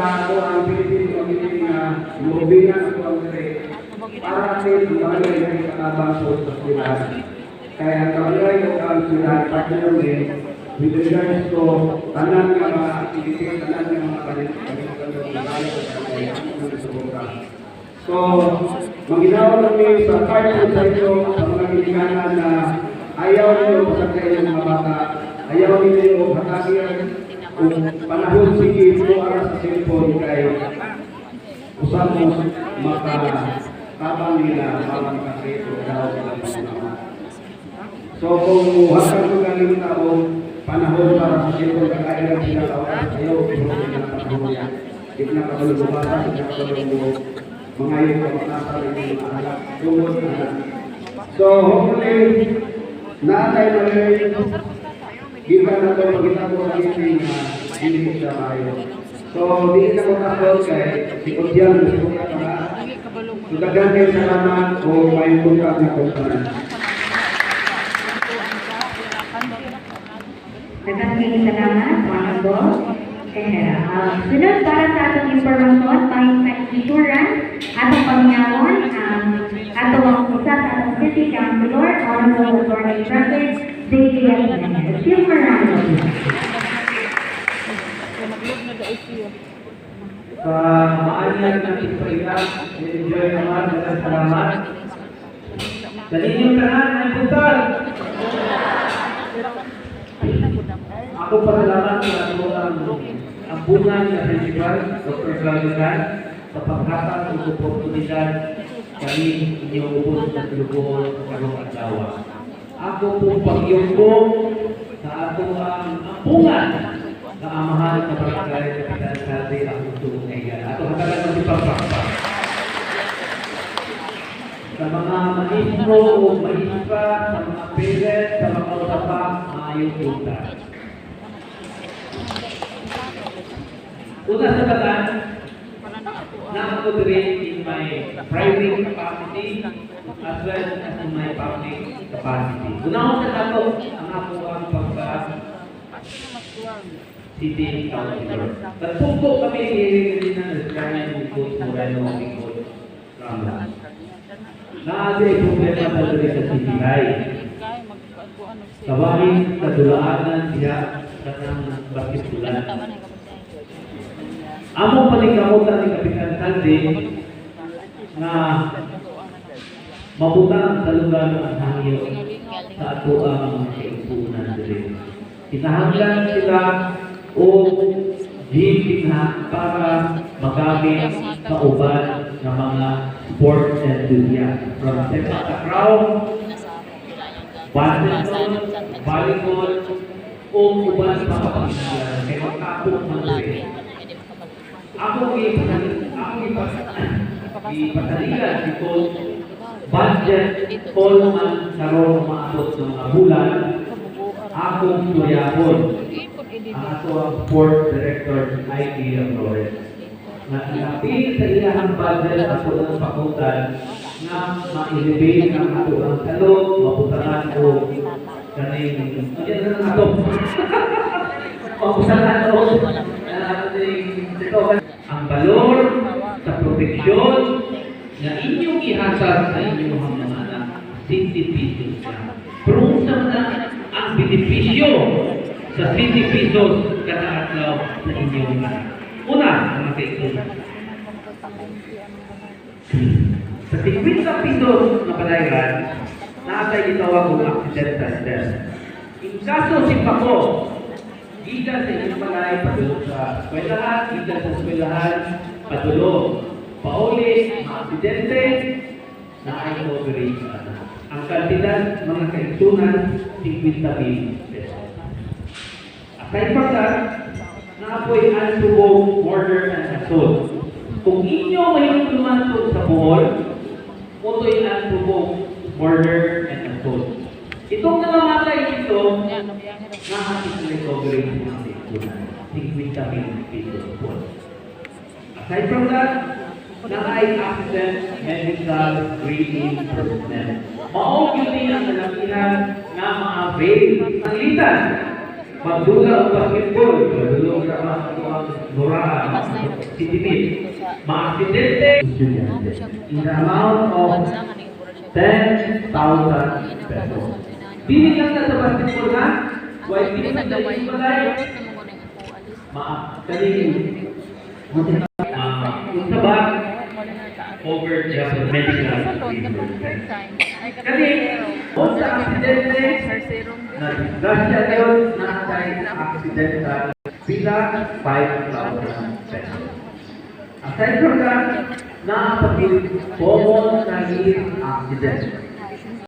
ako ang Philippine Committee na lobingan ako ang para atin ang bagay na ikalabang sa ospital. Kaya ang bagay o ang sila partner with regards to tanan ng mga activities, tanan ng mga So, maginawa kami sa part sa inyo sa mga ginikanan na ayaw niyo pasagkain ng mga bata, ayaw niyo hatagyan kung panahon sige po ara sa cellphone kay usapos makatabang nila para makasito daw sila panahon. So kung hatag ko galing tao panahon para sa cellphone kaya sila oras ayaw pero sila panahon yan. Di na kabalo bumasa, di na kabalo mga yung kamakasal yung anak tungod na. So hopefully naatay na rin gikan na ito magkita ko ang ising hindi siya kayo. So di na ko takot kay si Kudyang gusto ka na sudagan kayo sa kanan o may tungkap na kumpunan. Maraming salamat mga boss. Sunod para sa atong informasyon, pahisuran, atong pangyaon, atong ang isa sa atong City Councilor, Honorable Attorney Traffic, Daisy Jimenez. Silver round of Sa maanyag ng ispahilan, enjoy naman, maraming salamat. Sa inyong tanan, ay putal! Ako pasalamat sa ang bunga ng principal, Dr. Claudian, sa paghatag ng oportunidad kami inyong ubos sa tulugod karong adlaw. Ako pong pagyumbong sa atong ampungan na amahan na barangay Kapitan Salve ang utong ngayon. Ato hatagan ng ipagpakpak. Sa mga maestro o maestra, sa mga parents, sa mga utapa, maayong punta. Una sa tanan, na ako rin in my private capacity as well as in my public capacity. Una sa tato, ang ako ang pagka-city councilor. Nagpugpo kami hindi na nagkaya ng Ikot Moreno ng Ikot Rambla. Naadi problema sa dali sa CBI. Kawain sa dulaanan siya sa ng basketbulan. Among panikamutan ni Kapitan Salve na mabutang sa lugar ang hangyo sa ato ang kaipunan diri. Kinahanglan sila o hihina para magamit sa uban ng mga sports enthusiasts. From sepak takraw, badminton, volleyball, o uban pa kapag-isiyan. Kaya magkapong ng diri. Ako ipasaligan ito budget all man karon maabot ng mga bulan akong suryahon ang ato ang sport director IT Flores na ilapit sa ilahang budget ato ng pakutan na ma-elevate ang ato ang salot, maputangan o kaning yan na ato maputangan o ang valor sa proteksyon na inyong ihasad sa inyong mga anak, sintipisos siya. Pero sa ang benepisyo sa sintipisos kada adlaw sa inyong anak. Una, mga kaibigan. Sa 50 pesos na palayaran, nakasay itawag kong accidental death. In kaso si Paco, gikan sa inyong balay, padulog sa eskwelahan, gikan sa eskwelahan, padulog. Pauli, aksidente, na ay coverage sa anak. Ang kantidad, mga kaigsunan, 50,000 pesos. Aside from that, naapoy unprovoked murder and assault. Kung inyo mayroong lumansod sa buhol, uto'y unprovoked murder and assault. Itong nangamatay dito, nakakit na recovery ng mga kaigsunan, 50,000 pesos po. Aside from that, na-eye accident, medical, breathing, personnel. Maong yun din ang nalakihan na ma-avail. Sanglitan magduga ang basketball, magduga ka ang muraan, sitipid, ma-aksidente, in the amount of 10,000 pesos. Bibigyan na sa basketball na, while bibigyan na yung balay, kaning unsa ba over just medical treatment. Kani unsa aksidente na disgrasya yun na kay accidental pila 5,000 pesos. Aside from that, na pag common na accident